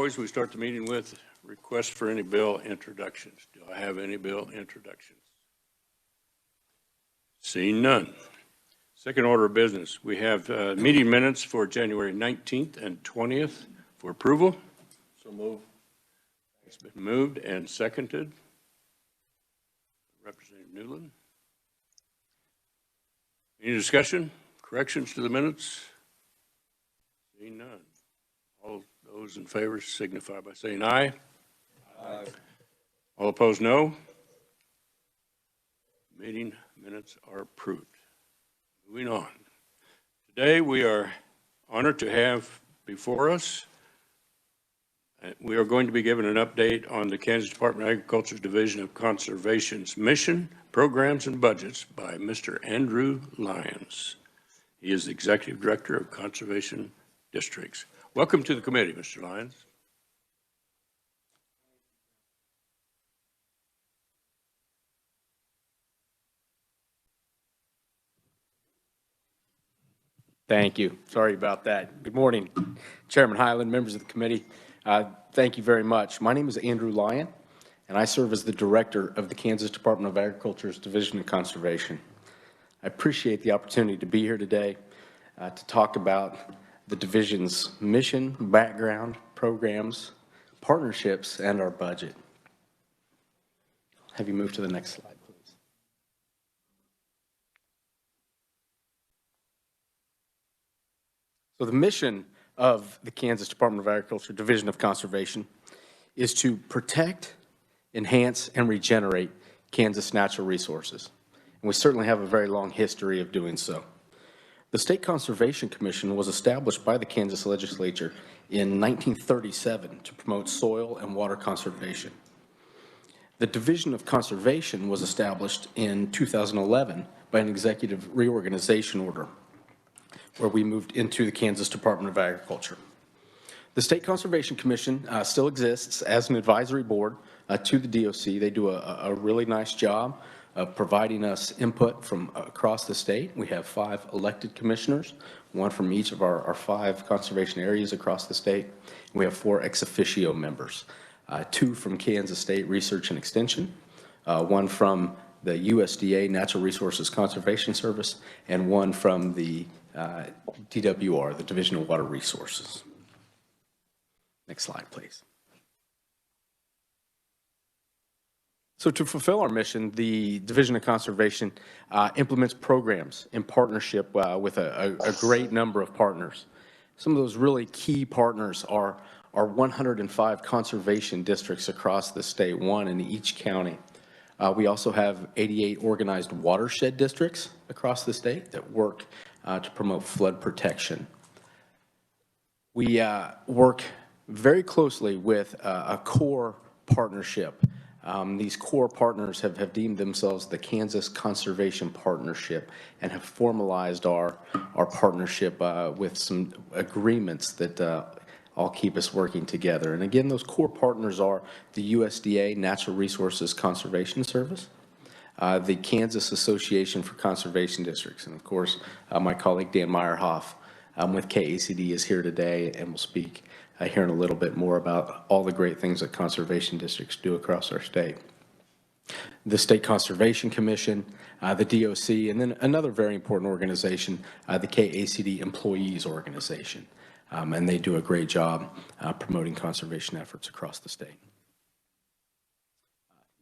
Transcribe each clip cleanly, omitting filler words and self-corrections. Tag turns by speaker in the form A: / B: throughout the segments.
A: always, we start the meeting with requests for any bill introductions. Do I have any bill introductions? Seeing none. Second order of business, we have meeting minutes for January 19th and 20th for approval.
B: So moved.
A: It's been moved and seconded. Representative Newland. Any discussion? Corrections to the minutes? Seeing none. All those in favor signify by saying aye.
B: Aye.
A: All opposed, no. Meeting minutes are approved. Moving on. Today we are honored to have before us, we are going to be given an update on the Kansas Department of Agriculture's Division of Conservation's mission, programs, and budgets by Mr. Andrew Lyons. He is the Executive Director of Conservation Districts. Welcome to the committee, Mr. Lyons.
C: Thank you. Sorry about that. Good morning, Chairman Highland, members of the committee. Thank you very much. My name is Andrew Lyon, and I serve as the Director of the Kansas Department of Agriculture's Division of Conservation. I appreciate the opportunity to be here today to talk about the division's mission, background, programs, partnerships, and our budget. Have you move to the next slide, please? So the mission of the Kansas Department of Agriculture Division of Conservation is to protect, enhance, and regenerate Kansas natural resources. And we certainly have a very long history of doing so. The State Conservation Commission was established by the Kansas Legislature in 1937 to promote soil and water conservation. The Division of Conservation was established in 2011 by an executive reorganization order, where we moved into the Kansas Department of Agriculture. The State Conservation Commission still exists as an advisory board to the DOC. They do a really nice job of providing us input from across the state. We have 5 elected commissioners, 1 from each of our 5 conservation areas across the state. We have 4 ex officio members, 2 from Kansas State Research and Extension, 1 from the USDA Natural Resources Conservation Service, and 1 from the DWR, the Division of Water Resources. Next slide, please. So to fulfill our mission, the Division of Conservation implements programs in partnership with a great number of partners. Some of those really key partners are 105 conservation districts across the state, 1 in each county. We also have 88 organized watershed districts across the state that work to promote flood protection. We work very closely with a core partnership. These core partners have deemed themselves the Kansas Conservation Partnership and have formalized our partnership with some agreements that all keep us working together. And again, those core partners are the USDA Natural Resources Conservation Service, the Kansas Association for Conservation Districts, and of course, my colleague Dan Meyerhoff with KACD is here today and will speak here in a little bit more about all the great things that conservation districts do across our state. The State Conservation Commission, the DOC, and then another very important organization, the KACD Employees Organization. And they do a great job promoting conservation efforts across the state.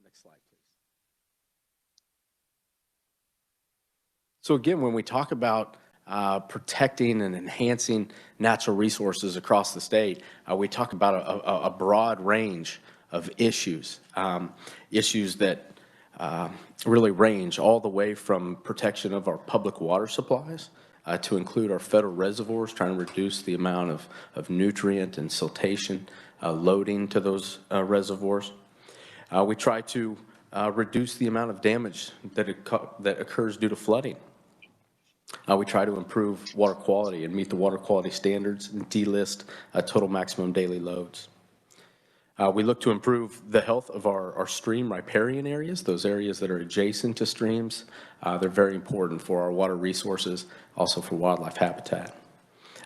C: Next slide, please. So again, when we talk about protecting and enhancing natural resources across the state, we talk about a broad range of issues, issues that really range all the way from protection of our public water supplies to include our federal reservoirs, trying to reduce the amount of nutrient and siltation loading to those reservoirs. We try to reduce the amount of damage that occurs due to flooding. We try to improve water quality and meet the water quality standards and delist total maximum daily loads. We look to improve the health of our stream riparian areas, those areas that are adjacent to streams. They're very important for our water resources, also for wildlife habitat.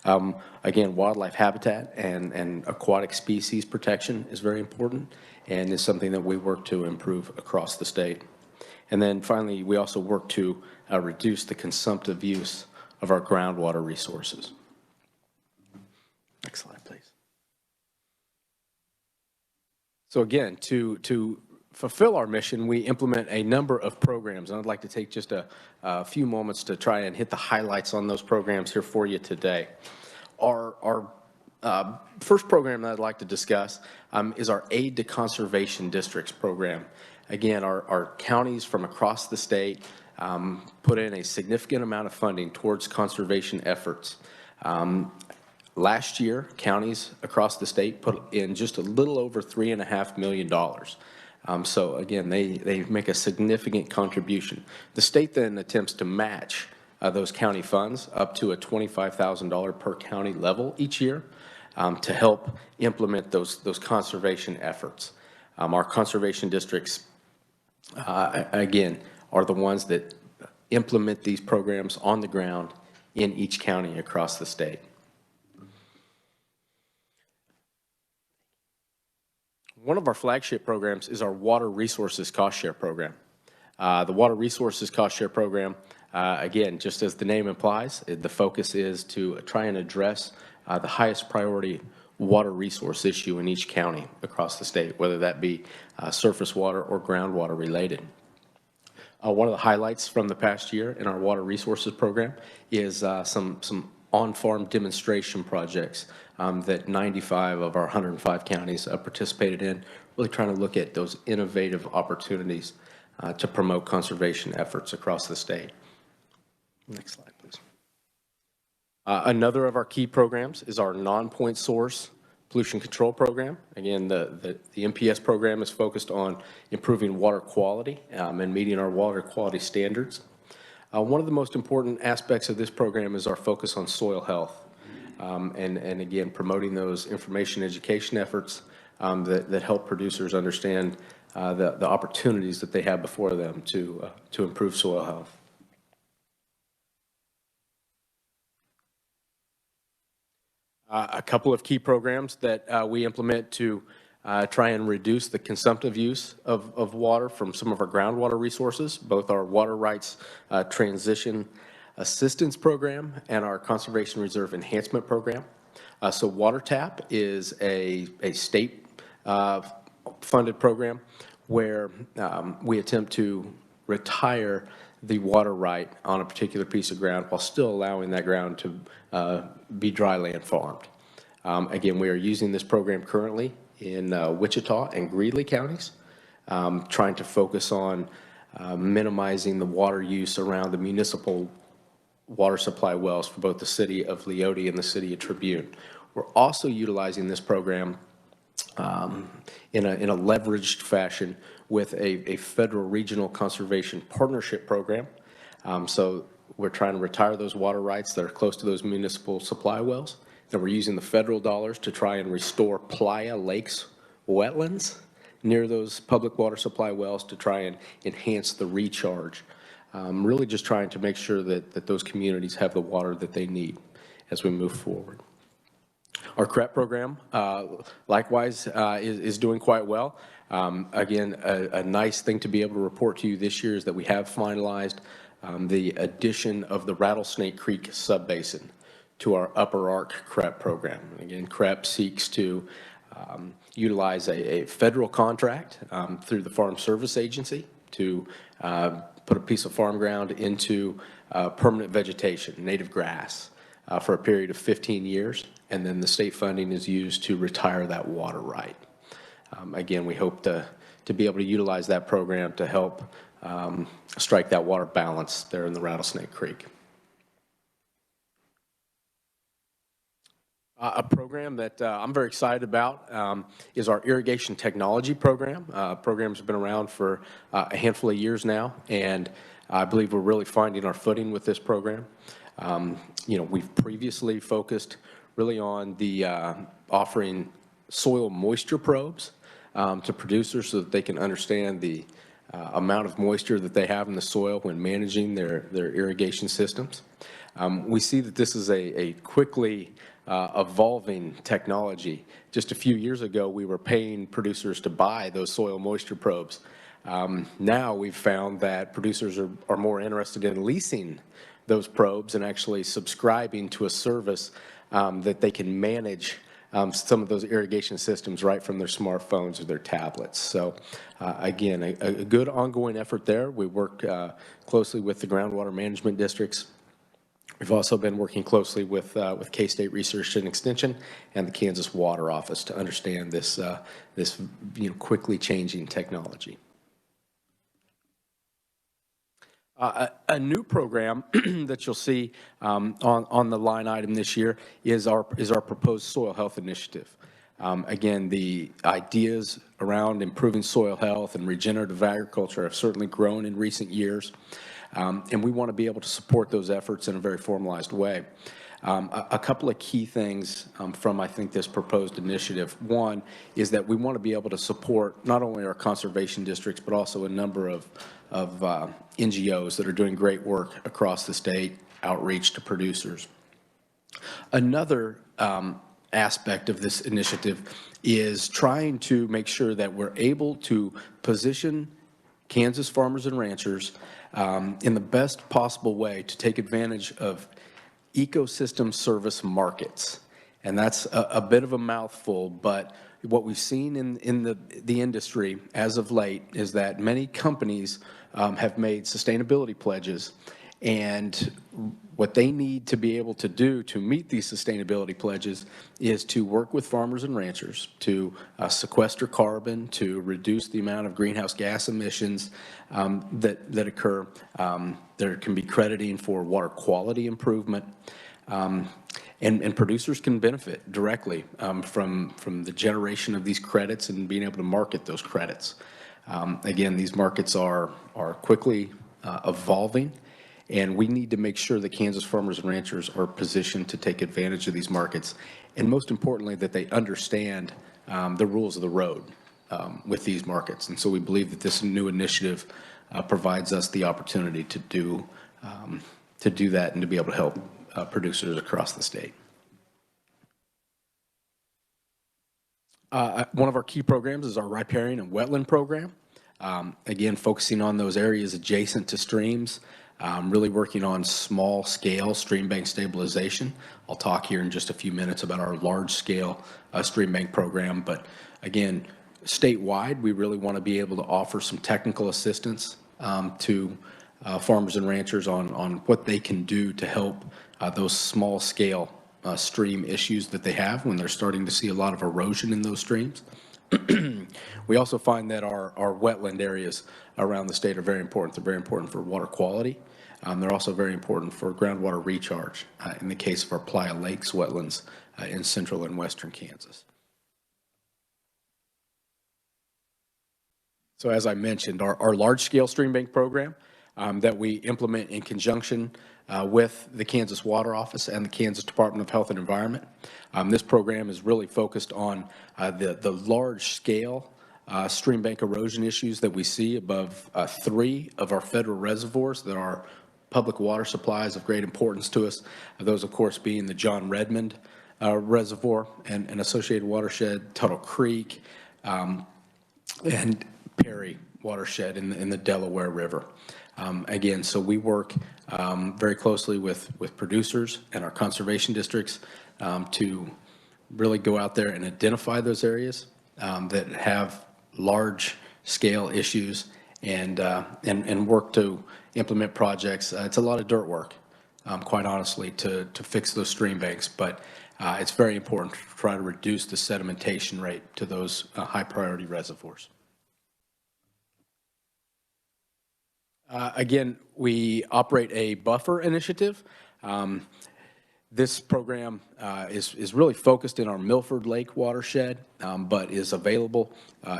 C: Again, wildlife habitat and aquatic species protection is very important and is something that we work to improve across the state. And then finally, we also work to reduce the consumptive use of our groundwater resources. Next slide, please. So again, to fulfill our mission, we implement a number of programs, and I'd like to take just a few moments to try and hit the highlights on those programs here for you today. Our first program that I'd like to discuss is our Aid to Conservation Districts program. Again, our counties from across the state put in a significant amount of funding towards conservation efforts. Last year, counties across the state put in just a little over $3.5 million. So again, they make a significant contribution. The state then attempts to match those county funds up to a $25,000 per county level each year to help implement those conservation efforts. Our conservation districts, again, are the ones that implement these programs on the ground in each county across the state. One of our flagship programs is our Water Resources Cost Share Program. The Water Resources Cost Share Program, again, just as the name implies, the focus is to try and address the highest priority water resource issue in each county across the state, whether that be surface water or groundwater related. One of the highlights from the past year in our Water Resources Program is some on-farm demonstration projects that 95 of our 105 counties participated in, really trying to look at those innovative opportunities to promote conservation efforts across the state. Next slide, please. Another of our key programs is our non-point source pollution control program. Again, the MPS program is focused on improving water quality and meeting our water quality standards. One of the most important aspects of this program is our focus on soil health and again, promoting those information education efforts that help producers understand the opportunities that they have before them to improve soil health. A couple of key programs that we implement to try and reduce the consumptive use of water from some of our groundwater resources, both our Water Rights Transition Assistance Program and our Conservation Reserve Enhancement Program. So WaterTap is a state funded program where we attempt to retire the water right on a particular piece of ground while still allowing that ground to be dry land farmed. Again, we are using this program currently in Wichita and Greeley counties, trying to focus on minimizing the water use around the municipal water supply wells for both the city of Leoti and the city of Tribune. We're also utilizing this program in a leveraged fashion with a federal regional conservation partnership program. So we're trying to retire those water rights that are close to those municipal supply wells. And we're using the federal dollars to try and restore Playa Lakes wetlands near those public water supply wells to try and enhance the recharge. Really just trying to make sure that those communities have the water that they need as we move forward. Our Crep program, likewise, is doing quite well. Again, a nice thing to be able to report to you this year is that we have finalized the addition of the Rattlesnake Creek subbasin to our Upper Ark Crep program. Again, Crep seeks to utilize a federal contract through the Farm Service Agency to put a piece of farm ground into permanent vegetation, native grass, for a period of 15 years, and then the state funding is used to retire that water right. Again, we hope to be able to utilize that program to help strike that water balance there in the Rattlesnake Creek. A program that I'm very excited about is our Irrigation Technology Program. Program's been around for a handful of years now, and I believe we're really finding our footing with this program. You know, we've previously focused really on the offering soil moisture probes to producers so that they can understand the amount of moisture that they have in the soil when managing their irrigation systems. We see that this is a quickly evolving technology. Just a few years ago, we were paying producers to buy those soil moisture probes. Now we've found that producers are more interested in leasing those probes and actually subscribing to a service that they can manage some of those irrigation systems right from their smartphones or their tablets. So again, a good ongoing effort there. We work closely with the groundwater management districts. We've also been working closely with K-State Research and Extension and the Kansas Water Office to understand this quickly changing technology. A new program that you'll see on the line item this year is our proposed soil health initiative. Again, the ideas around improving soil health and regenerative agriculture have certainly grown in recent years, and we want to be able to support those efforts in a very formalized way. A couple of key things from, I think, this proposed initiative. One is that we want to be able to support not only our conservation districts, but also a number of NGOs that are doing great work across the state, outreach to producers. Another aspect of this initiative is trying to make sure that we're able to position Kansas farmers and ranchers in the best possible way to take advantage of ecosystem service markets. And that's a bit of a mouthful, but what we've seen in the industry as of late is that many companies have made sustainability pledges, and what they need to be able to do to meet these sustainability pledges is to work with farmers and ranchers to sequester carbon, to reduce the amount of greenhouse gas emissions that occur. There can be crediting for water quality improvement. And producers can benefit directly from the generation of these credits and being able to market those credits. Again, these markets are quickly evolving, and we need to make sure that Kansas farmers and ranchers are positioned to take advantage of these markets, and most importantly, that they understand the rules of the road with these markets. And so we believe that this new initiative provides us the opportunity to do that and to be able to help producers across the state. One of our key programs is our Riparian and Wetland program. Again, focusing on those areas adjacent to streams, really working on small-scale stream bank stabilization. I'll talk here in just a few minutes about our large-scale stream bank program, but again, statewide, we really want to be able to offer some technical assistance to farmers and ranchers on what they can do to help those small-scale stream issues that they have when they're starting to see a lot of erosion in those streams. We also find that our wetland areas around the state are very important. They're very important for water quality. They're also very important for groundwater recharge in the case of our Playa Lakes wetlands in central and western Kansas. So as I mentioned, our large-scale stream bank program that we implement in conjunction with the Kansas Water Office and the Kansas Department of Health and Environment. This program is really focused on the large-scale stream bank erosion issues that we see above 3 of our federal reservoirs that are public water supplies of great importance to us. Those, of course, being the John Redmond Reservoir and associated watershed, Tuttle Creek, and Perry Watershed in the Delaware River. Again, so we work very closely with producers and our conservation districts to really go out there and identify those areas that have large-scale issues and work to implement projects. It's a lot of dirt work, quite honestly, to fix those stream banks, but it's very important to try to reduce the sedimentation rate to those high-priority reservoirs. Again, we operate a buffer initiative. This program is really focused in our Milford Lake watershed, but is available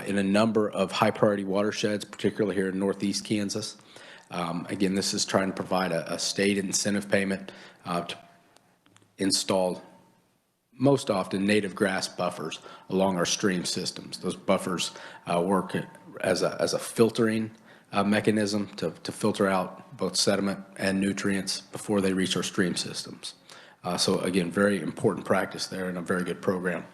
C: in a number of high-priority watersheds, particularly here in northeast Kansas. Again, this is trying to provide a state incentive payment to install, most often, native grass buffers along our stream systems. Those buffers work as a filtering mechanism to filter out both sediment and nutrients before they reach our stream systems. So again, very important practice there and a very good program.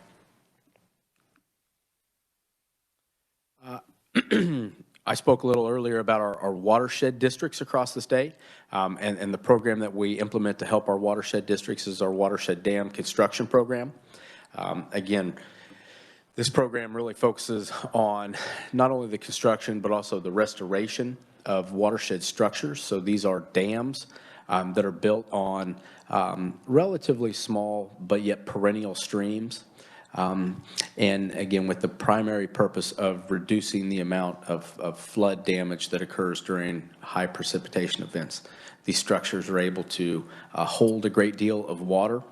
C: I spoke a little earlier about our watershed districts across the state, and the program that we implement to help our watershed districts is our watershed dam construction program. Again, this program really focuses on not only the construction, but also the restoration of watershed structures. So these are dams that are built on relatively small, but yet perennial streams. And again, with the primary purpose of reducing the amount of flood damage that occurs during high precipitation events. These structures are able to hold a great deal of water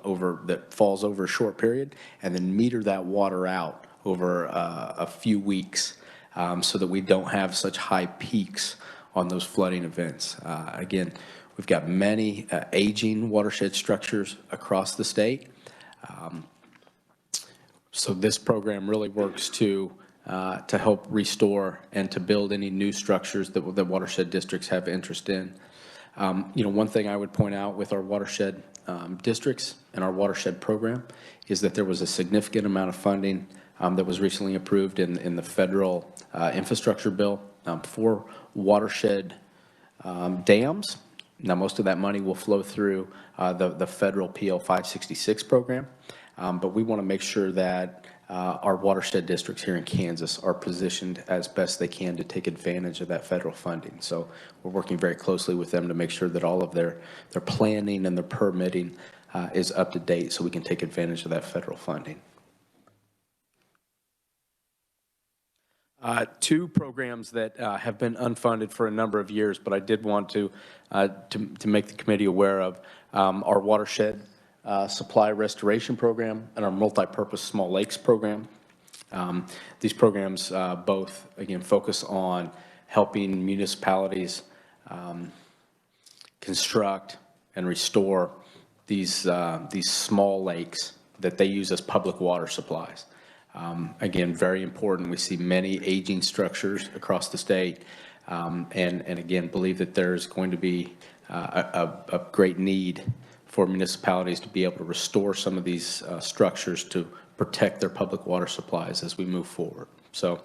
C: that falls over a short period, and then meter that water out over a few weeks so that we don't have such high peaks on those flooding events. Again, we've got many aging watershed structures across the state. So this program really works to help restore and to build any new structures that watershed districts have interest in. One thing I would point out with our watershed districts and our watershed program is that there was a significant amount of funding that was recently approved in the federal infrastructure bill for watershed dams. Now, most of that money will flow through the federal PL 566 program. But we want to make sure that our watershed districts here in Kansas are positioned as best they can to take advantage of that federal funding. So we're working very closely with them to make sure that all of their planning and their permitting is up to date so we can take advantage of that federal funding. Two programs that have been unfunded for a number of years, but I did want to make the committee aware of our watershed supply restoration program and our multi-purpose small lakes program. These programs both, again, focus on helping municipalities construct and restore these small lakes that they use as public water supplies. Again, very important. We see many aging structures across the state, and again, believe that there's going to be a great need for municipalities to be able to restore some of these structures to protect their public water supplies as we move forward. So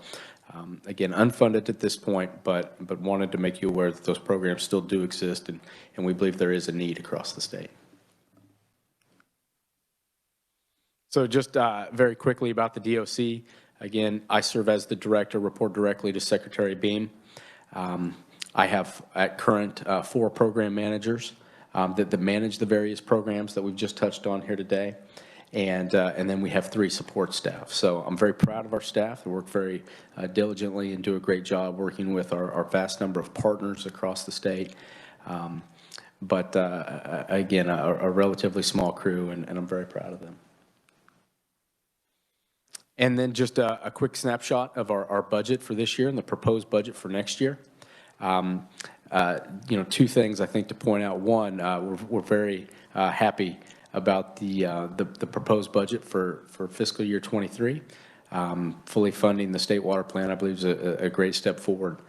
C: again, unfunded at this point, but wanted to make you aware that those programs still do exist, and we believe there is a need across the state. So just very quickly about the DOC. Again, I serve as the director, report directly to Secretary Beam. I have at current 4 program managers that manage the various programs that we've just touched on here today. And then we have 3 support staff. So I'm very proud of our staff. They work very diligently and do a great job working with our vast number of partners across the state. But again, a relatively small crew, and I'm very proud of them. And then just a quick snapshot of our budget for this year and the proposed budget for next year. 2 things I think to point out. One, we're very happy about the proposed budget for fiscal year 23. Fully funding the state water plan, I believe, is a great step forward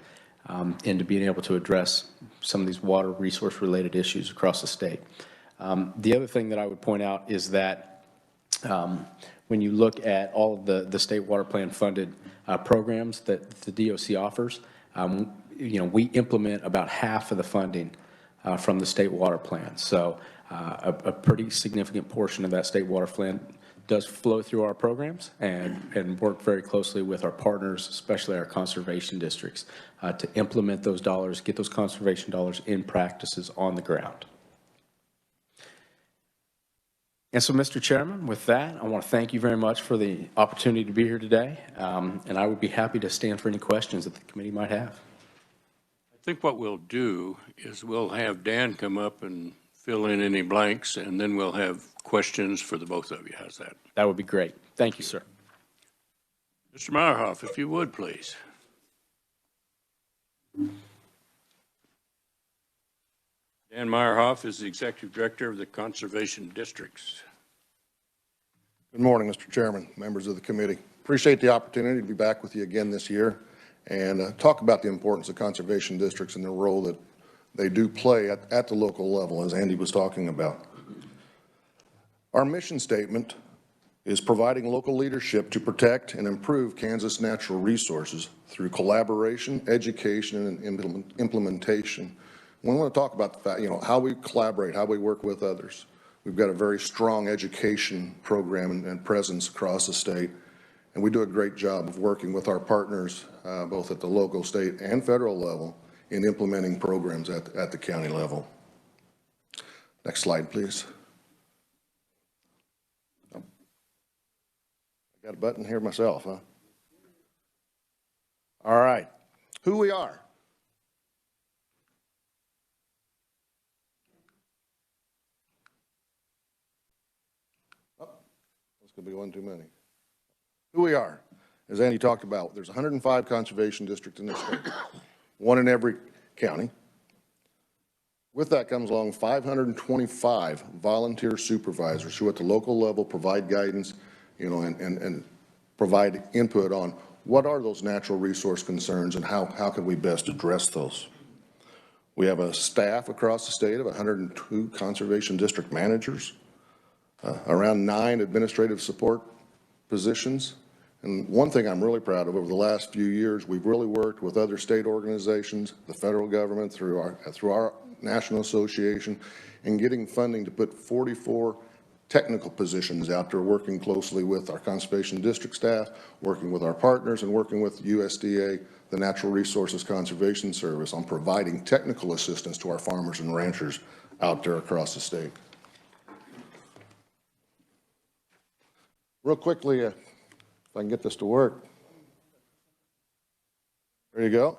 C: into being able to address some of these water resource related issues across the state. The other thing that I would point out is that when you look at all of the state water plan funded programs that the DOC offers, we implement about half of the funding from the state water plan. So a pretty significant portion of that state water plan does flow through our programs and work very closely with our partners, especially our conservation districts, to implement those dollars, get those conservation dollars in practices on the ground. And so, Mr. Chairman, with that, I want to thank you very much for the opportunity to be here today, and I would be happy to stand for any questions that the committee might have.
A: I think what we'll do is we'll have Dan come up and fill in any blanks, and then we'll have questions for the both of you. How's that?
C: That would be great. Thank you, sir.
A: Mr. Meyerhoff, if you would, please. Dan Meyerhoff is the Executive Director of the Conservation Districts.
B: Good morning, Mr. Chairman, members of the committee. Appreciate the opportunity to be back with you again this year
D: and talk about the importance of conservation districts and the role that they do play at the local level, as Andy was talking about. Our mission statement is providing local leadership to protect and improve Kansas natural resources through collaboration, education, and implementation. We want to talk about the fact, how we collaborate, how we work with others. We've got a very strong education program and presence across the state, and we do a great job of working with our partners, both at the local, state, and federal level, in implementing programs at the county level. Next slide, please. I got a button here myself, huh? All right, who we are. Oh, that's gonna be one too many. Who we are. As Andy talked about, there's 105 conservation districts in this state, one in every county. With that comes along 525 volunteer supervisors who at the local level provide guidance, and provide input on what are those natural resource concerns and how can we best address those. We have a staff across the state of 102 conservation district managers, around 9 administrative support positions. And one thing I'm really proud of, over the last few years, we've really worked with other state organizations, the federal government, through our national association, in getting funding to put 44 technical positions out there, working closely with our conservation district staff, working with our partners, and working with USDA, the Natural Resources Conservation Service, on providing technical assistance to our farmers and ranchers out there across the state. Real quickly, if I can get this to work. There you go.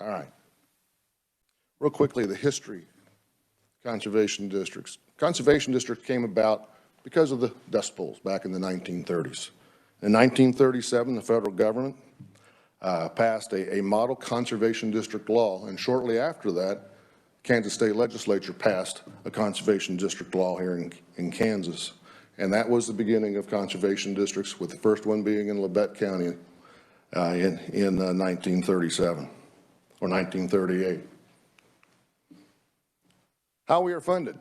D: All right. Real quickly, the history of conservation districts. Conservation districts came about because of the Dust Bowls back in the 1930s. In 1937, the federal government passed a model conservation district law, and shortly after that, Kansas State Legislature passed a conservation district law here in Kansas. And that was the beginning of conservation districts, with the first one being in Labette County in 1937. Or 1938. How we are funded.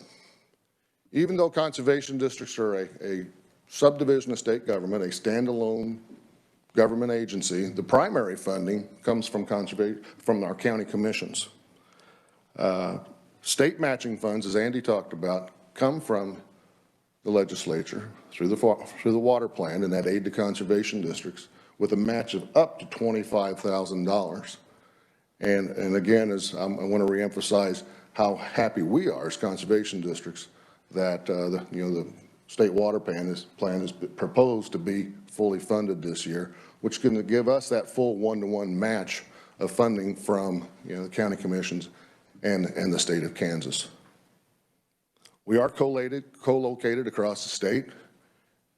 D: Even though conservation districts are a subdivision of state government, a standalone government agency, the primary funding comes from our county commissions. State matching funds, as Andy talked about, come from the legislature through the water plan and that aid to conservation districts, with a match of up to $25,000. And again, I want to reemphasize how happy we are as conservation districts that the state water plan is proposed to be fully funded this year, which is going to give us that full one-to-one match of funding from the county commissions and the state of Kansas. We are co-located across the state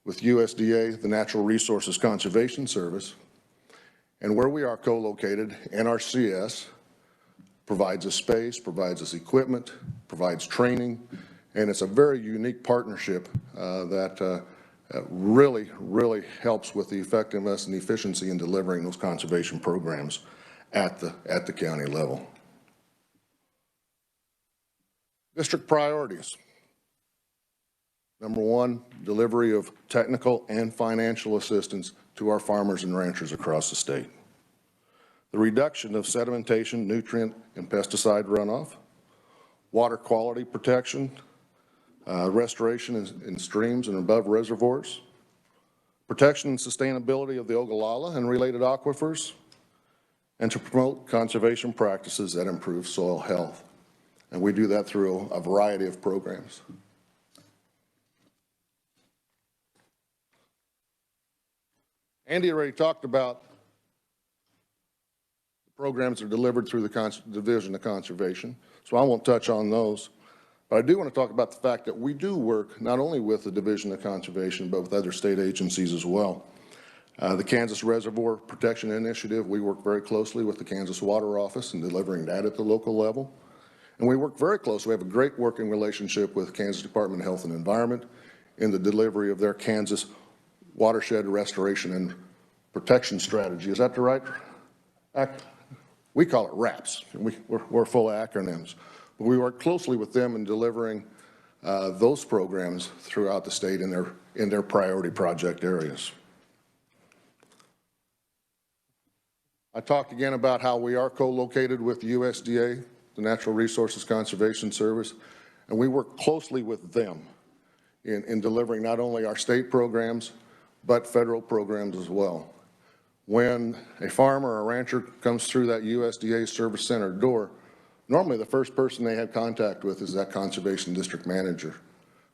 D: with USDA, the Natural Resources Conservation Service. And where we are co-located, NRCS provides us space, provides us equipment, provides training, and it's a very unique partnership that really helps with the effectiveness and efficiency in delivering those conservation programs at the county level. District priorities. Number one, delivery of technical and financial assistance to our farmers and ranchers across the state. The reduction of sedimentation, nutrient, and pesticide runoff. Water quality protection, restoration in streams and above reservoirs. Protection and sustainability of the Ogallala and related aquifers. And to promote conservation practices that improve soil health. And we do that through a variety of programs. Andy already talked about the programs that are delivered through the Division of Conservation, so I won't touch on those. But I do want to talk about the fact that we do work not only with the Division of Conservation, but with other state agencies as well. The Kansas Reservoir Protection Initiative, we work very closely with the Kansas Water Office in delivering that at the local level. And we work very close. We have a great working relationship with Kansas Department of Health and Environment in the delivery of their Kansas Watershed Restoration and Protection Strategy. Is that the right? We call it RAPS. We're full of acronyms. But we work closely with them in delivering those programs throughout the state in their priority project areas. I talked again about how we are co-located with USDA, the Natural Resources Conservation Service, and we work closely with them in delivering not only our state programs, but federal programs as well. When a farmer or a rancher comes through that USDA Service Center door, normally the first person they have contact with is that Conservation District Manager,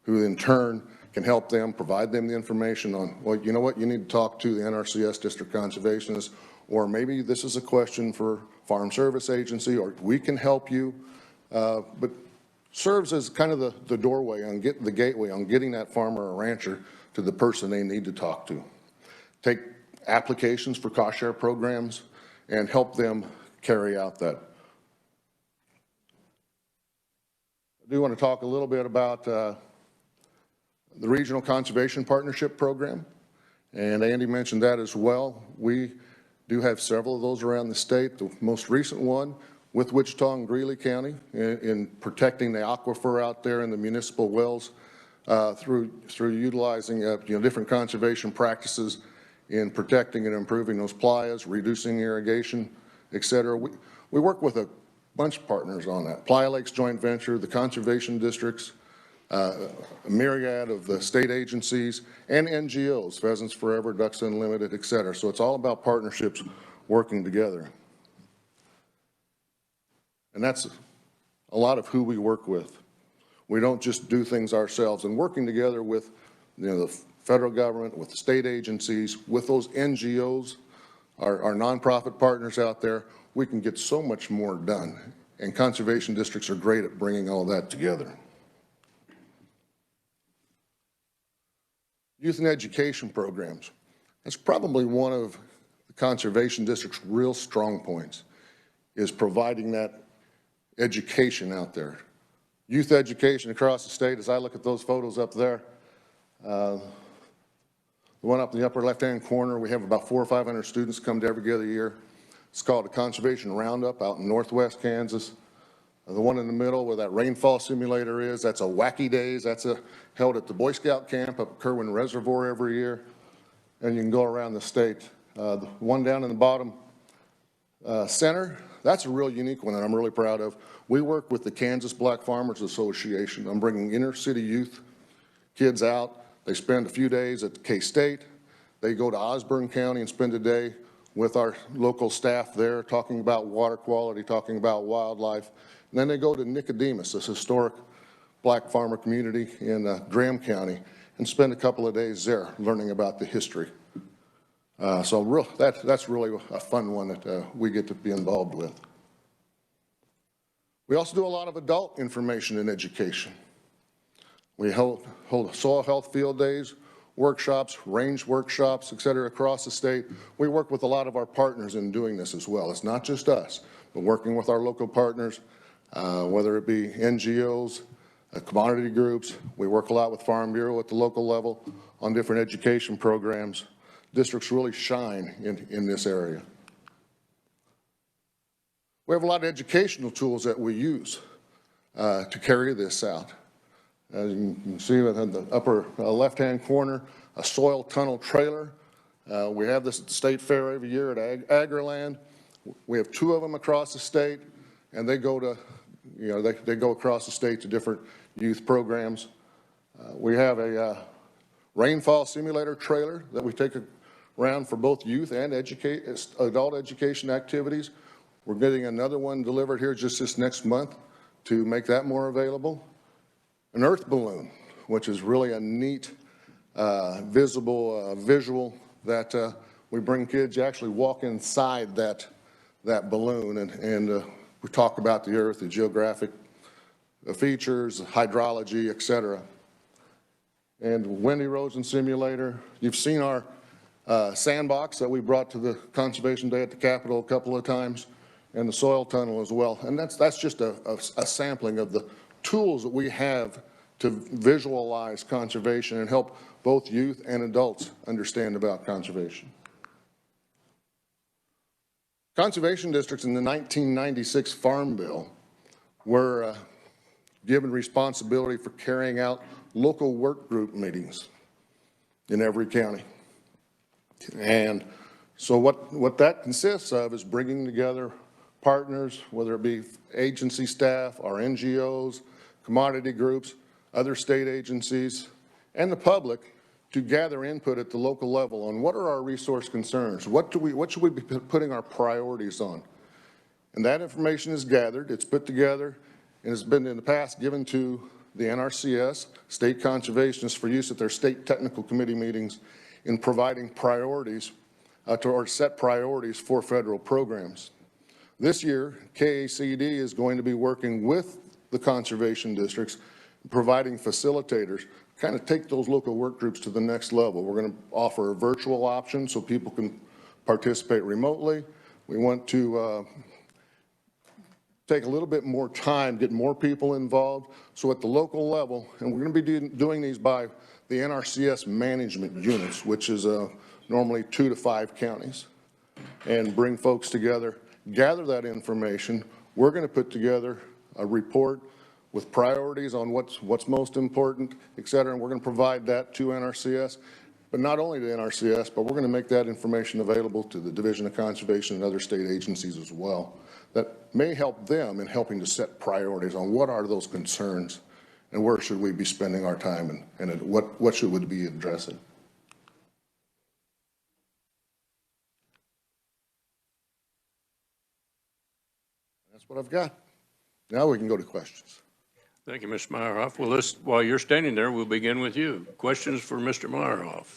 D: who in turn can help them, provide them the information on, well, you know what, you need to talk to the NRCS District Conservationist, or maybe this is a question for Farm Service Agency, or we can help you, but serves as kind of the doorway on the gateway on getting that farmer or rancher to the person they need to talk to. Take applications for cost share programs and help them carry out that. I do want to talk a little bit about the Regional Conservation Partnership Program, and Andy mentioned that as well. We do have several of those around the state. The most recent one with Wichita and Greeley County in protecting the aquifer out there in the municipal wells through utilizing different conservation practices in protecting and improving those playas, reducing irrigation, et cetera. We work with a bunch of partners on that. Playa Lakes Joint Venture, the conservation districts, a myriad of the state agencies and NGOs, Pheasants Forever, Ducks Unlimited, et cetera. So it's all about partnerships working together. And that's a lot of who we work with. We don't just do things ourselves, and working together with the federal government, with the state agencies, with those NGOs, our nonprofit partners out there, we can get so much more done. And conservation districts are great at bringing all that together. Youth and education programs. That's probably one of the conservation district's real strong points, is providing that education out there. Youth education across the state, as I look at those photos up there, the one up in the upper left-hand corner, we have about 400 or 500 students come to every other year. It's called a Conservation Roundup out in northwest Kansas. The one in the middle where that Rainfall simulator is, that's a Wacky Days. That's held at the Boy Scout camp up at Kerwin Reservoir every year. And you can go around the state. The one down in the bottom center, that's a real unique one that I'm really proud of. We work with the Kansas Black Farmers Association. I'm bringing inner city youth kids out. They spend a few days at K-State. They go to Osborne County and spend a day with our local staff there talking about water quality, talking about wildlife. And then they go to Nicodemus, this historic black farmer community in Graham County, and spend a couple of days there learning about the history. That's really a fun one that we get to be involved with. We also do a lot of adult information and education. We hold soil health field days, workshops, range workshops, et cetera, across the state. We work with a lot of our partners in doing this as well. It's not just us, but working with our local partners, whether it be NGOs, commodity groups. We work a lot with Farm Bureau at the local level on different education programs. Districts really shine in this area. We have a lot of educational tools that we use to carry this out. As you can see in the upper left-hand corner, a soil tunnel trailer. We have this at the state fair every year at Agriland. We have 2 of them across the state, and they go to, they go across the state to different youth programs. We have a Rainfall simulator trailer that we take around for both youth and adult education activities. We're getting another one delivered here just this next month to make that more available. An earth balloon, which is really a neat visual that we bring kids to actually walk inside that balloon and we talk about the earth, the geographic features, hydrology, et cetera. And wind erosion simulator. You've seen our sandbox that we brought to the Conservation Day at the Capitol a couple of times. and the soil tunnel as well. And that's just a sampling of the tools that we have to visualize conservation and help both youth and adults understand about conservation. Conservation districts in the 1996 Farm Bill were given responsibility for carrying out local work group meetings in every county. And so what that consists of is bringing together partners, whether it be agency staff, our NGOs, commodity groups, other state agencies, and the public to gather input at the local level on what are our resource concerns, what should we be putting our priorities on. And that information is gathered, it's put together, and has been in the past given to the NRCS, state conservationists, for use at their state technical committee meetings in providing priorities or set priorities for federal programs. This year, KACD is going to be working with the conservation districts, providing facilitators, kind of take those local work groups to the next level. We're going to offer a virtual option so people can participate remotely. We want to take a little bit more time, get more people involved. So at the local level, and we're going to be doing these by the NRCS management units, which is normally 2 to 5 counties, and bring folks together, gather that information. We're going to put together a report with priorities on what's most important, et cetera, and we're going to provide that to NRCS, but not only to NRCS, but we're going to make that information available to the Division of Conservation and other state agencies as well. That may help them in helping to set priorities on what are those concerns and where should we be spending our time and what should we be addressing. That's what I've got. Now we can go to questions.
A: Thank you, Mr. Meyerhoff. Well, while you're standing there, we'll begin with you. Questions for Mr. Meyerhoff?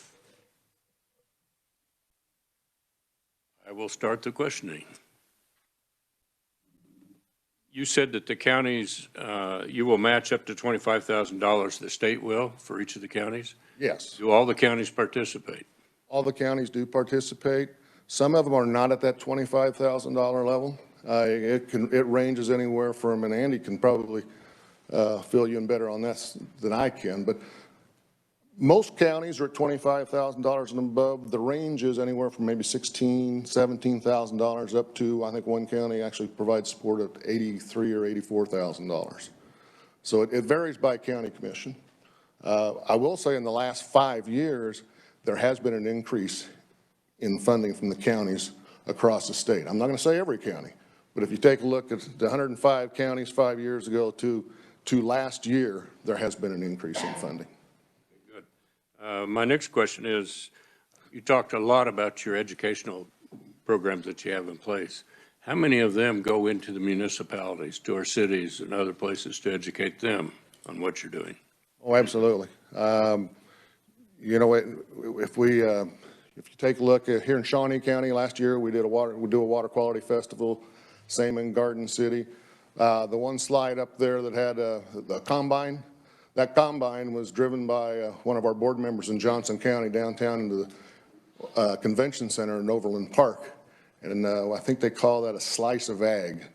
A: I will start the questioning. You said that the counties, you will match up to $25,000, the state will, for each of the counties?
D: Yes.
A: Do all the counties participate?
D: All the counties do participate. Some of them are not at that $25,000 level. It ranges anywhere from, and Andy can probably fill you in better on this than I can, but most counties are at $25,000 and above. The range is anywhere from maybe $16,000, $17,000 up to, I think one county actually provides support at $83,000 or $84,000. So it varies by county commission. I will say in the last 5 years, there has been an increase in funding from the counties across the state. I'm not going to say every county, but if you take a look at the 105 counties 5 years ago to last year, there has been an increase in funding.
A: Good. My next question is, you talked a lot about your educational programs that you have in place. How many of them go into the municipalities, to our cities and other places to educate them on what you're doing?
D: Oh, absolutely. You know, if you take a look at here in Shawnee County last year, we do a water quality festival, same in Garden City. The one slide up there that had the combine, that combine was driven by one of our board members in Johnson County downtown into the convention center in Overland Park. And I think they call that a slice of ag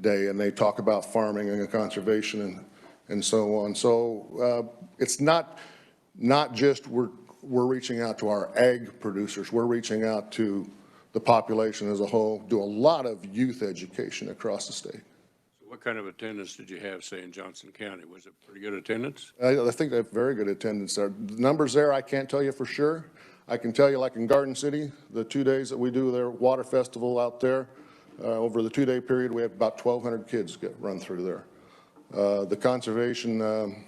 D: day, and they talk about farming and conservation and so on. So it's not just we're reaching out to our ag producers, we're reaching out to the population as a whole, do a lot of youth education across the state.
A: So what kind of attendance did you have, say, in Johnson County? Was it pretty good attendance?
D: I think they have very good attendance there. The numbers there, I can't tell you for sure. I can tell you, like in Garden City, the 2 days that we do their water festival out there, over the 2-day period, we have about 1,200 kids run through there. The conservation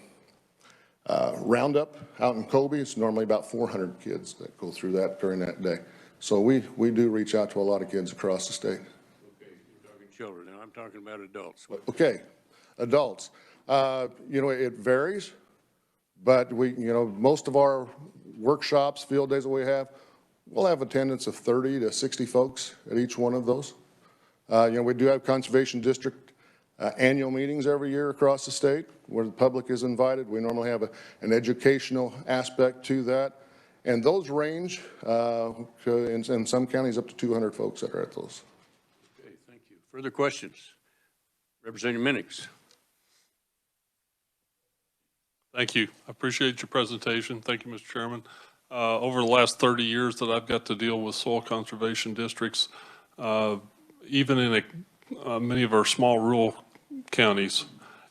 D: Roundup out in Kobe, it's normally about 400 kids that go through that during that day. So we do reach out to a lot of kids across the state.
A: Okay, you're talking children. Now I'm talking about adults.
D: Okay, adults. You know, it varies, but most of our workshops, field days that we have, we'll have attendance of 30 to 60 folks at each one of those. We do have conservation district annual meetings every year across the state where the public is invited. We normally have an educational aspect to that. And those range in some counties up to 200 folks that are at those.
A: Okay, thank you. Further questions? Representative Minix.
E: Thank you. I appreciate your presentation. Thank you, Mr. Chairman. Over the last 30 years that I've got to deal with soil conservation districts, even in many of our small rural counties,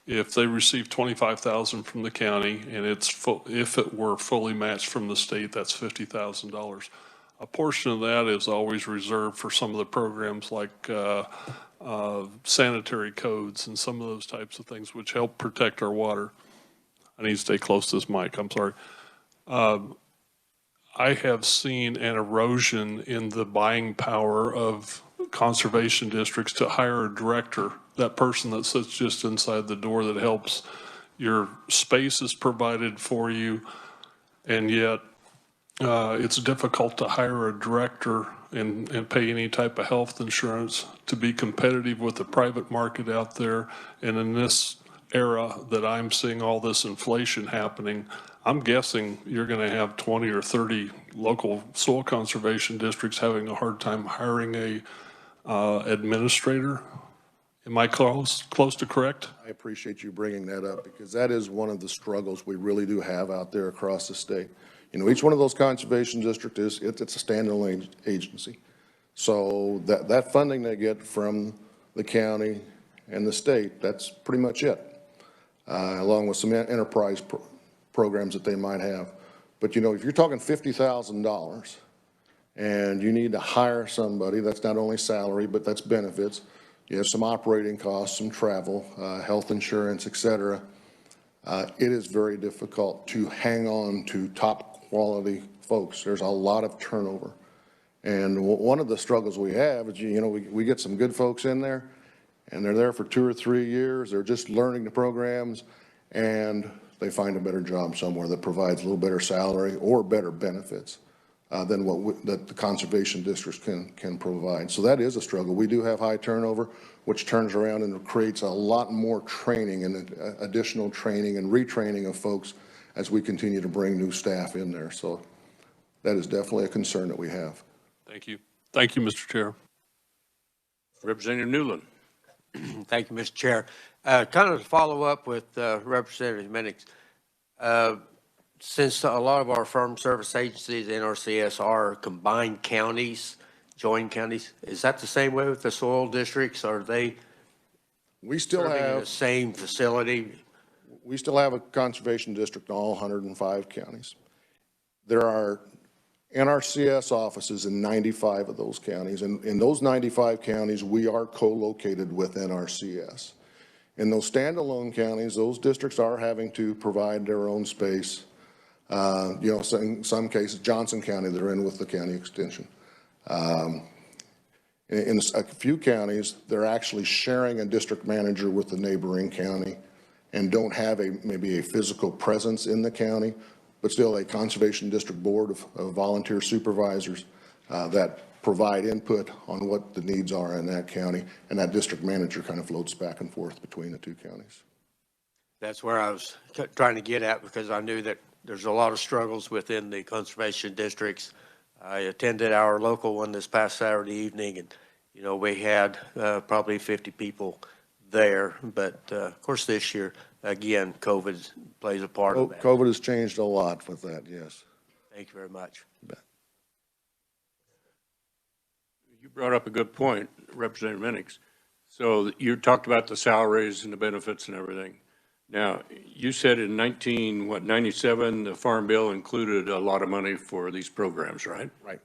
E: if they receive $25,000 from the county and if it were fully matched from the state, that's $50,000. A portion of that is always reserved for some of the programs like sanitary codes and some of those types of things which help protect our water. I need to stay close to this mic, I'm sorry. I have seen an erosion in the buying power of conservation districts to hire a director, that person that sits just inside the door that helps. Your space is provided for you, and yet it's difficult to hire a director and pay any type of health insurance to be competitive with the private market out there. And in this era that I'm seeing all this inflation happening, I'm guessing you're going to have 20 or 30 local soil conservation districts having a hard time hiring a administrator. Am I close to correct?
D: I appreciate you bringing that up because that is one of the struggles we really do have out there across the state. You know, each one of those conservation districts it's a standalone agency. So that funding they get from the county and the state, that's pretty much it, along with some enterprise programs that they might have. But, you know, if you're talking $50,000 and you need to hire somebody, that's not only salary, but that's benefits. You have some operating costs, some travel, health insurance, et cetera. It is very difficult to hang on to top quality folks. There's a lot of turnover. And one of the struggles we have is, you know, we get some good folks in there and they're there for 2 or 3 years. They're just learning the programs and they find a better job somewhere that provides a little better salary or better benefits than that the conservation districts can provide. So that is a struggle. We do have high turnover, which turns around and creates a lot more training and additional training and retraining of folks as we continue to bring new staff in there. So that is definitely a concern that we have.
E: Thank you. Thank you, Mr. Chair.
A: Representative Newland.
F: Thank you, Mr. Chair. Kind of to follow up with Representative Minix, since a lot of our farm service agencies, NRCS, are combined counties, joined counties, is that the same way with the soil districts? Are they
D: We still
F: serving
D: have
F: the same facility?
D: We still have a conservation district in all 105 counties. There are NRCS offices in 95 of those counties. And in those 95 counties, we are co-located with NRCS. In those standalone counties, those districts are having to provide their own space. You know, so in some cases, Johnson County, they're in with the county extension. In a few counties, they're actually sharing a district manager with the neighboring county and don't have maybe a physical presence in the county, but still a conservation district board of volunteer supervisors that provide input on what the needs are in that county, and that district manager kind of floats back and forth between the two counties.
F: That's where I was trying to get at, because I knew that there's a lot of struggles within the conservation districts. I attended our local one this past Saturday evening, and, you know, we had probably 50 people there. But, of course, this year, again, COVID plays a part of that.
D: COVID has changed a lot with that, yes.
F: Thank you very much.
A: You brought up a good point, Representative Minix. So you talked about the salaries and the benefits and everything. Now, you said in 97, the Farm Bill included a lot of money for these programs, right?
D: Right.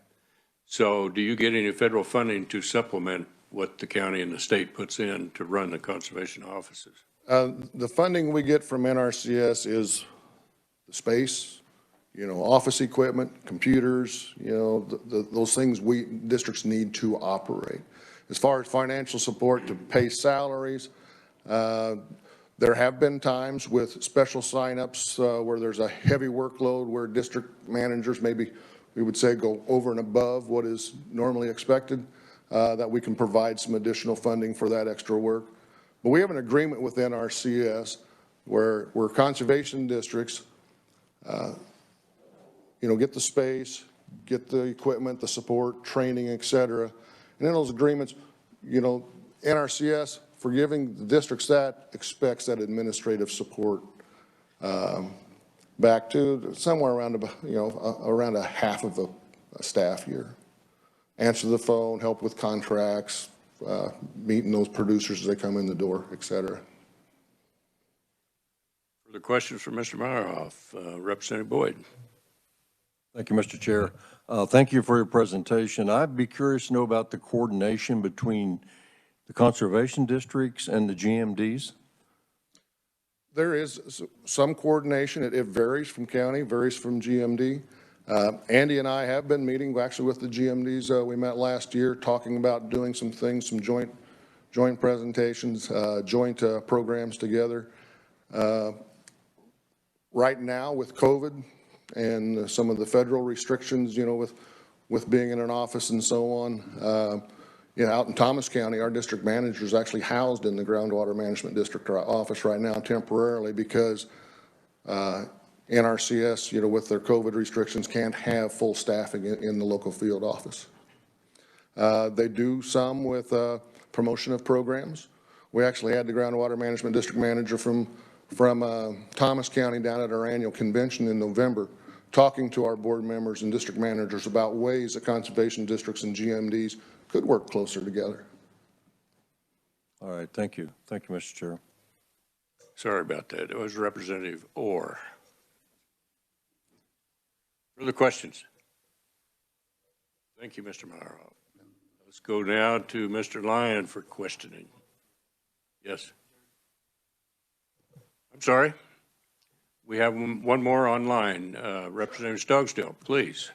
A: So do you get any federal funding to supplement what the county and the state puts in to run the conservation offices?
D: The funding we get from NRCS is the space, you know, office equipment, computers, you know, those things districts need to operate. As far as financial support to pay salaries, there have been times with special signups where there's a heavy workload where district managers, maybe we would say, go over and above what is normally expected, that we can provide some additional funding for that extra work. But we have an agreement with NRCS where conservation districts, you know, get the space, get the equipment, the support, training, et cetera. And in those agreements, you know, NRCS, for giving the districts that, expects that administrative support back to somewhere around, around a half of a staff year. Answer the phone, help with contracts, meeting those producers as they come in the door, et cetera.
A: Further questions for Mr. Meyerhoff? Representative Boyd.
B: Thank you, Mr. Chair. Thank you for your presentation. I'd be curious to know about the coordination between the conservation districts and the GMDs.
D: There is some coordination. It varies from county, varies from GMD. Andy and I have been meeting actually with the GMDs. We met last year talking about doing some things, some joint presentations, joint programs together. Right now with COVID and some of the federal restrictions, with being in an office and so on, out in Thomas County, our district manager is actually housed in the groundwater management district office right now temporarily because NRCS, with their COVID restrictions, can't have full staffing in the local field office. They do some with promotion of programs. We actually had the groundwater management district manager from Thomas County down at our annual convention in November, talking to our board members and district managers about ways that conservation districts and GMDs could work closer together.
B: All right, thank you. Thank you, Mr. Chair.
A: Sorry about that. It was Representative Orr. Further questions? Thank you, Mr. Meyerhoff. Let's go now to Mr. Lyon for questioning. Yes. I'm sorry. We have one more online. Representative Stogsdill, please.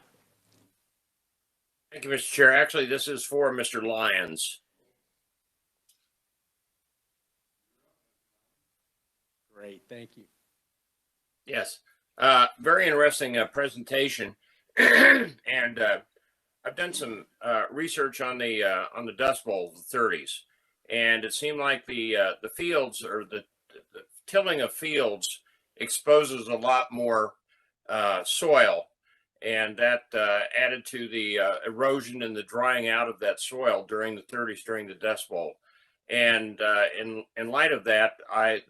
G: Thank you, Mr. Chair. Actually, this is for Mr. Lyons.
C: Great, thank you.
G: Yes, very interesting presentation, and I've done some research on the Dust Bowl of the 30s, and it seemed like the fields or the tilling of fields exposes a lot more soil. And that added to the erosion and the drying out of that soil during the 30s, during the Dust Bowl. And in light of that,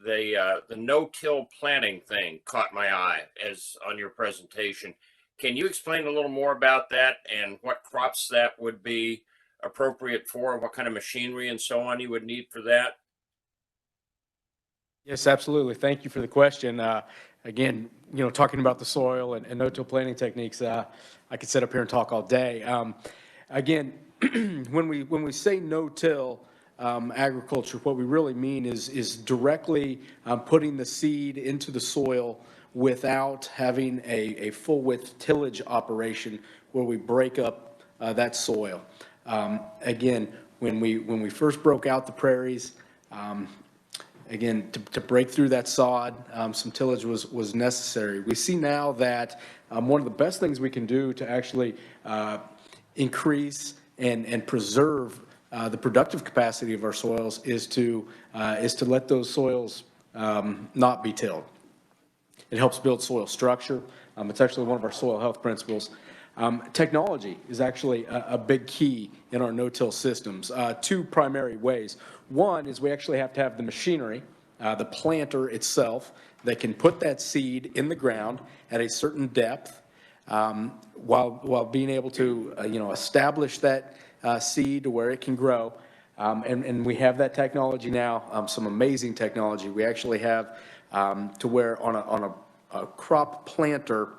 G: the no-till planting thing caught my eye as on your presentation. Can you explain a little more about that and what crops that would be appropriate for, what kind of machinery and so on you would need for that?
C: Yes, absolutely. Thank you for the question. Again, talking about the soil and no-till planting techniques, I could sit up here and talk all day. Again, when we say no-till agriculture, what we really mean is directly putting the seed into the soil without having a full width tillage operation where we break up that soil. Again, when we first broke out the prairies, again, to break through that sod, some tillage was necessary. We see now that one of the best things we can do to actually increase and preserve the productive capacity of our soils is to let those soils not be tilled. It helps build soil structure. It's actually one of our soil health principles. Technology is actually a big key in our no-till systems. Two primary ways. One is we actually have to have the machinery, the planter itself, that can put that seed in the ground at a certain depth, while being able to establish that seed to where it can grow. And we have that technology now, some amazing technology. We actually have to where on a crop planter,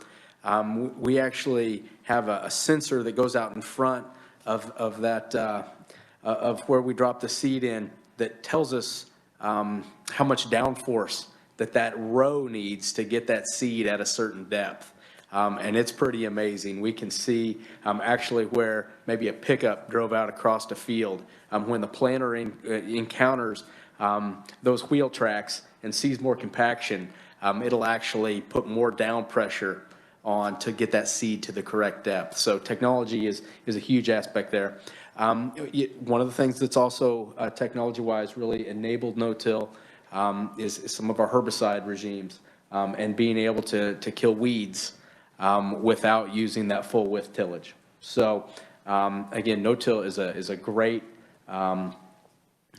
C: we actually have a sensor that goes out in front of that, of where we drop the seed in, that tells us how much downforce that row needs to get that seed at a certain depth. And it's pretty amazing. We can see actually where maybe a pickup drove out across the field. When the planter encounters those wheel tracks and sees more compaction, it'll actually put more down pressure on to get that seed to the correct depth. So technology is a huge aspect there. One of the things that's also technology-wise really enabled no-till is some of our herbicide regimes and being able to kill weeds without using that full width tillage. So again, no-till is a great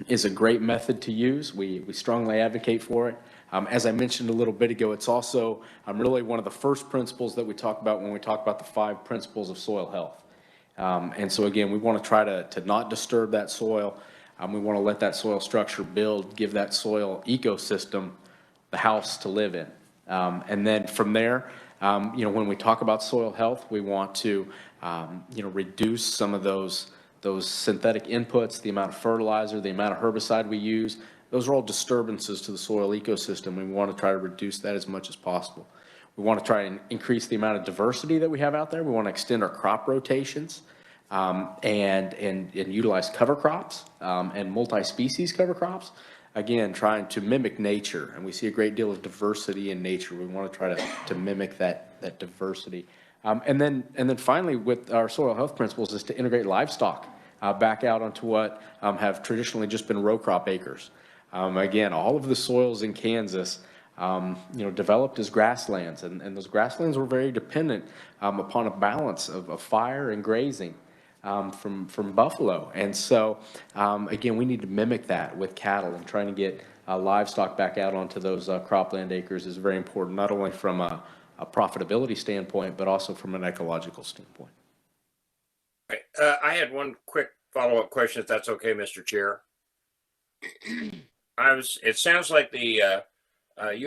C: is a great method to use. We strongly advocate for it. As I mentioned a little bit ago, it's also really one of the first principles that we talk about when we talk about the 5 principles of soil health. And so again, we want to try to not disturb that soil. We want to let that soil structure build, give that soil ecosystem the house to live in. And then from there, when we talk about soil health, we want to, reduce some of those synthetic inputs, the amount of fertilizer, the amount of herbicide we use. Those are all disturbances to the soil ecosystem. We want to try to reduce that as much as possible. We want to try and increase the amount of diversity that we have out there. We want to extend our crop rotations and utilize cover crops and multi-species cover crops. Again, trying to mimic nature, and we see a great deal of diversity in nature. We want to try to mimic that diversity. And then finally, with our soil health principles, is to integrate livestock back out onto what have traditionally just been row crop acres. Again, all of the soils in Kansas, developed as grasslands, and those grasslands were very dependent upon a balance of fire and grazing from buffalo. And so, again, we need to mimic that with cattle, and trying to get livestock back out onto those cropland acres is very important, not only from a profitability standpoint, but also from an ecological standpoint.
G: I had one quick follow-up question, if that's okay, Mr. Chair. It sounds like you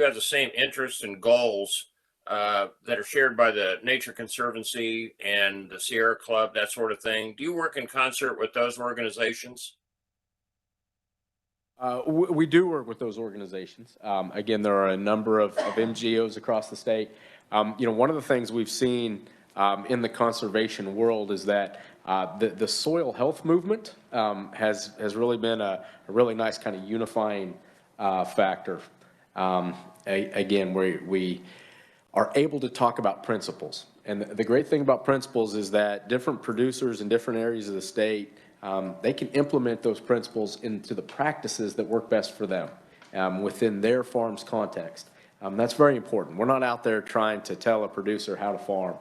G: have the same interests and goals that are shared by the Nature Conservancy and the Sierra Club, that sort of thing. Do you work in concert with those organizations?
C: We do work with those organizations. Again, there are a number of NGOs across the state. One of the things we've seen in the conservation world is that the soil health movement has really been a really nice kind of unifying factor. Again, we are able to talk about principles. And the great thing about principles is that different producers in different areas of the state, they can implement those principles into the practices that work best for them within their farm's context. That's very important. We're not out there trying to tell a producer how to farm.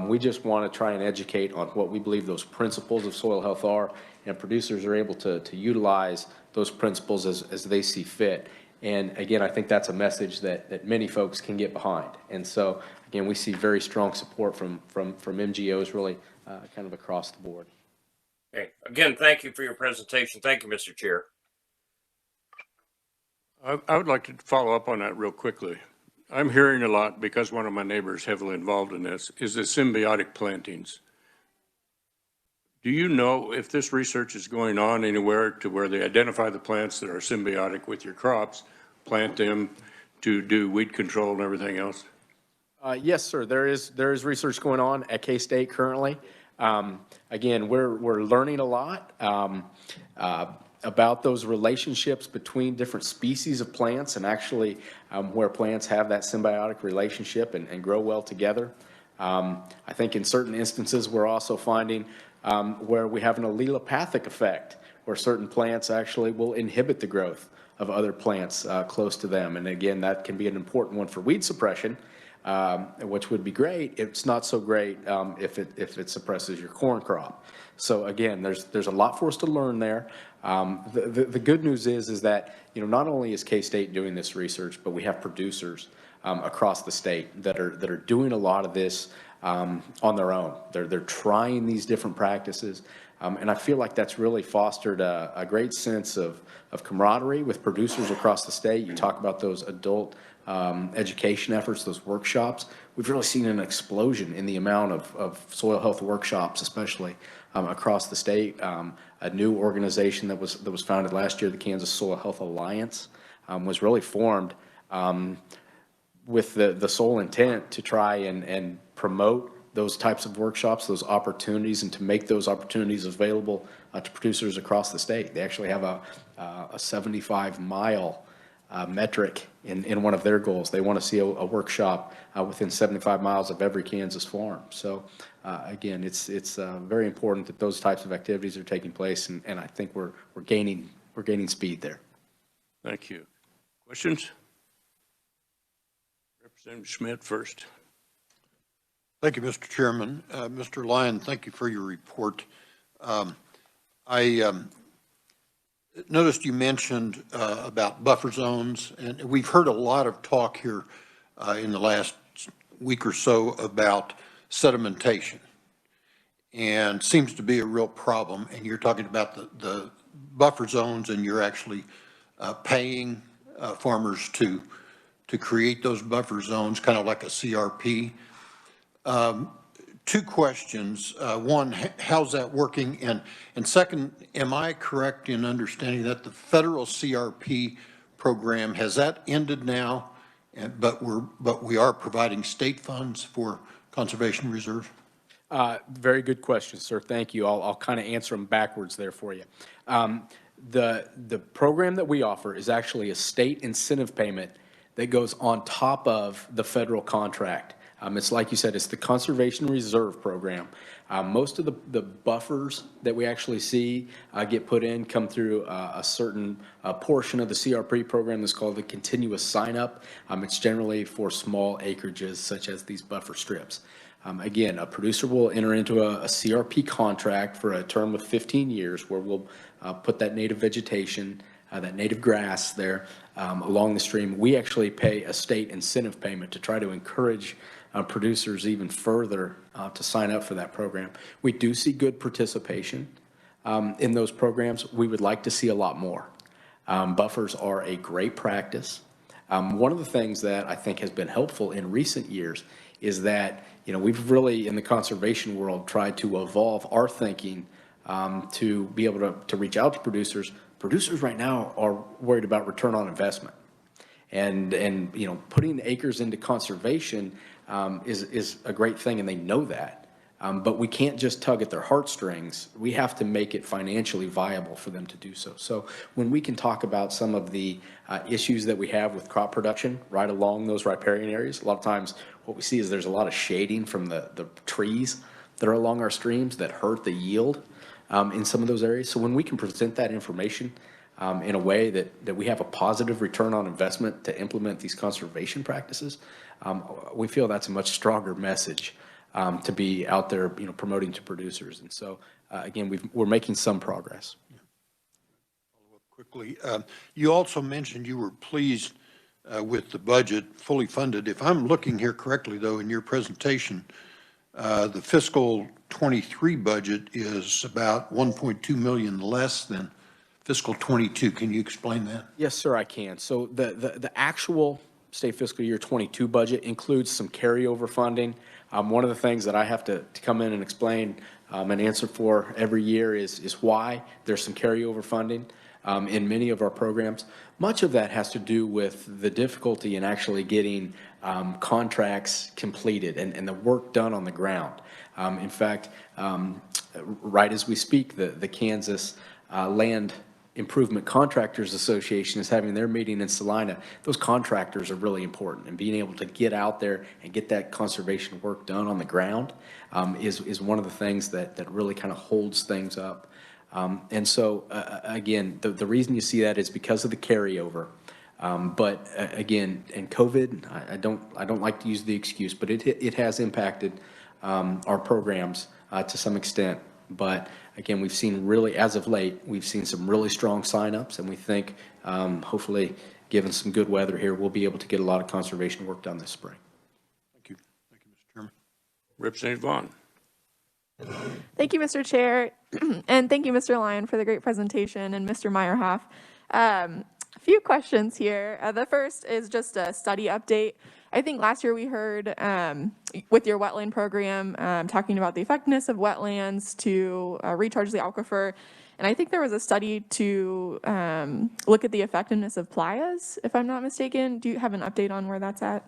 C: We just want to try and educate on what we believe those principles of soil health are, and producers are able to utilize those principles as they see fit. And again, I think that's a message that many folks can get behind. And so, again, we see very strong support from NGOs really kind of across the board.
G: Okay. Again, thank you for your presentation. Thank you, Mr. Chair.
A: I would like to follow up on that real quickly. I'm hearing a lot, because one of my neighbors heavily involved in this, is the symbiotic plantings. Do you know if this research is going on anywhere to where they identify the plants that are symbiotic with your crops, plant them to do weed control and everything else?
C: Yes, sir. There is research going on at K-State currently. Again, we're learning a lot about those relationships between different species of plants, and actually where plants have that symbiotic relationship and grow well together. I think in certain instances we're also finding where we have an allelopathic effect, where certain plants actually will inhibit the growth of other plants close to them. And again, that can be an important one for weed suppression, which would be great. It's not so great if it suppresses your corn crop. So again, there's a lot for us to learn there. The good news is that not only is K-State doing this research, but we have producers across the state that are doing a lot of this on their own. They're trying these different practices, and I feel like that's really fostered a great sense of camaraderie with producers across the state. You talk about those adult education efforts, those workshops. We've really seen an explosion in the amount of soil health workshops, especially across the state. A new organization that was founded last year, the Kansas Soil Health Alliance, was really formed with the sole intent to try and promote those types of workshops, those opportunities, and to make those opportunities available to producers across the state. They actually have a 75-mile metric in one of their goals. They want to see a workshop within 75 miles of every Kansas farm. So again, it's very important that those types of activities are taking place, and I think we're gaining speed there.
A: Thank you. Questions? Representative Schmidt first.
H: Thank you, Mr. Chairman. Mr. Lyon, thank you for your report. I noticed you mentioned about buffer zones, and we've heard a lot of talk here in the last week or so about sedimentation. And seems to be a real problem, and you're talking about the buffer zones, and you're actually paying farmers to create those buffer zones, kind of like a CRP. Two questions. One, how's that working? And second, am I correct in understanding that the federal CRP program, has that ended now? But we are providing state funds for conservation reserves?
C: Very good question, sir. Thank you. I'll kind of answer them backwards there for you. The program that we offer is actually a state incentive payment that goes on top of the federal contract. It's like you said, it's the Conservation Reserve Program. Most of the buffers that we actually see get put in come through a certain portion of the CRP program that's called the continuous sign-up. It's generally for small acreages such as these buffer strips. Again, a producer will enter into a CRP contract for a term of 15 years where we'll put that native vegetation, that native grass there along the stream. We actually pay a state incentive payment to try to encourage producers even further to sign up for that program. We do see good participation in those programs. We would like to see a lot more. Buffers are a great practice. One of the things that I think has been helpful in recent years is that, you know, we've really, in the conservation world, tried to evolve our thinking to be able to reach out to producers. Producers right now are worried about return on investment. And you know, putting acres into conservation is a great thing, and they know that. But we can't just tug at their heartstrings. We have to make it financially viable for them to do so. So when we can talk about some of the issues that we have with crop production right along those riparian areas, a lot of times what we see is there's a lot of shading from the trees that are along our streams that hurt the yield in some of those areas. So when we can present that information in a way that we have a positive return on investment to implement these conservation practices, we feel that's a much stronger message to be out there, you know, promoting to producers. And so, again, we're making some progress.
H: Follow up quickly. You also mentioned you were pleased with the budget, fully funded. If I'm looking here correctly, though, in your presentation, the fiscal 23 budget is about 1.2 million less than fiscal 22. Can you explain that?
C: Yes, sir, I can. So the actual state fiscal year 22 budget includes some carryover funding. One of the things that I have to come in and explain and answer for every year is why there's some carryover funding in many of our programs. Much of that has to do with the difficulty in actually getting contracts completed and the work done on the ground. In fact, right as we speak, the Kansas Land Improvement Contractors Association is having their meeting in Salina. Those contractors are really important, and being able to get out there and get that conservation work done on the ground is one of the things that really kind of holds things up. And so, again, the reason you see that is because of the carryover. But again, and COVID, I don't like to use the excuse, but it has impacted our programs to some extent. But again, we've seen really, as of late, we've seen some really strong signups, and we think hopefully, given some good weather here, we'll be able to get a lot of conservation work done this spring.
H: Thank you. Thank you, Mr. Chairman.
A: Rep. St. Vaughn.
I: Thank you, Mr. Chair, and thank you, Mr. Lyon, for the great presentation, and Mr. Meyerhoff. A few questions here. The first is just a study update. I think last year we heard with your wetland program talking about the effectiveness of wetlands to recharge the aquifer. And I think there was a study to look at the effectiveness of playas, if I'm not mistaken. Do you have an update on where that's at?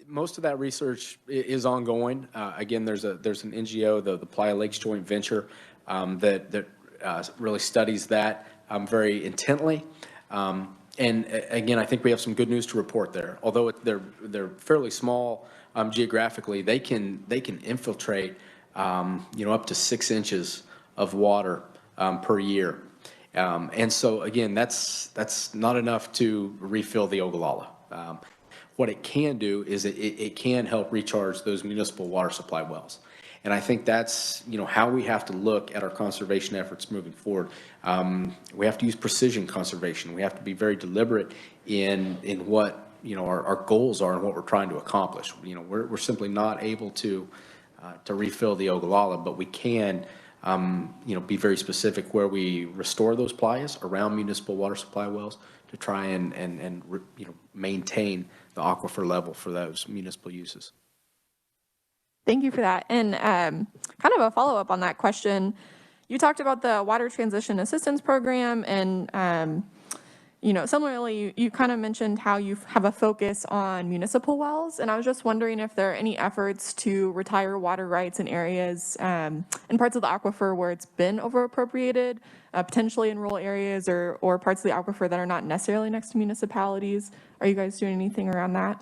C: Most of that research is ongoing. Again, there's an NGO, the Playa Lakes Joint Venture, that really studies that very intently. And again, I think we have some good news to report there. Although they're fairly small geographically, they can infiltrate up to 6 inches of water per year. And so again, that's not enough to refill the Ogallala. What it can do is it can help recharge those municipal water supply wells. And I think that's, how we have to look at our conservation efforts moving forward. We have to use precision conservation. We have to be very deliberate in what, our goals are and what we're trying to accomplish. We're simply not able to refill the Ogallala, but we can, be very specific where we restore those playas around municipal water supply wells to try and maintain the aquifer level for those municipal uses.
I: Thank you for that. And kind of a follow-up on that question, you talked about the Water Transition Assistance Program, and similarly, you kind of mentioned how you have a focus on municipal wells, and I was just wondering if there are any efforts to retire water rights in areas in parts of the aquifer where it's been overappropriated, potentially in rural areas or parts of the aquifer that are not necessarily next to municipalities. Are you guys doing anything around that?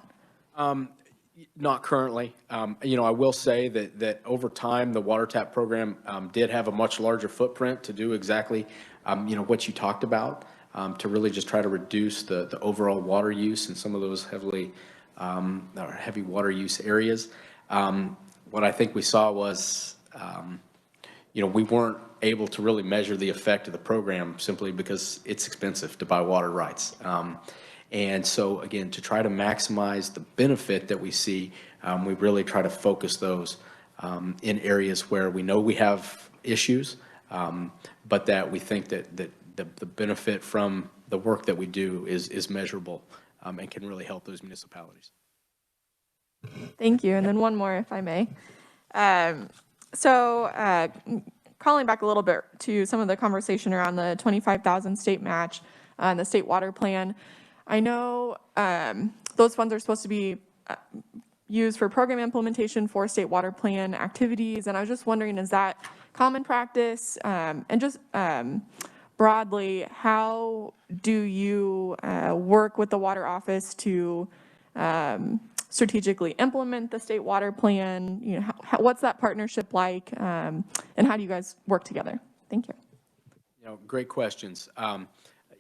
C: Not currently. I will say that over time, the water tap program did have a much larger footprint to do exactly, what you talked about, to really just try to reduce the overall water use in some of those heavy water use areas. What I think we saw was, we weren't able to really measure the effect of the program simply because it's expensive to buy water rights. And so, again, to try to maximize the benefit that we see, we really try to focus those in areas where we know we have issues, but that we think that the benefit from the work that we do is measurable and can really help those municipalities.
I: Thank you. And then one more, if I may. Calling back a little bit to some of the conversation around the 25,000 state match and the state water plan. I know those funds are supposed to be used for program implementation for state water plan activities, and I was just wondering, is that common practice? And just broadly, how do you work with the water office to strategically implement the state water plan? What's that partnership like, and how do you guys work together? Thank you.
C: Great questions.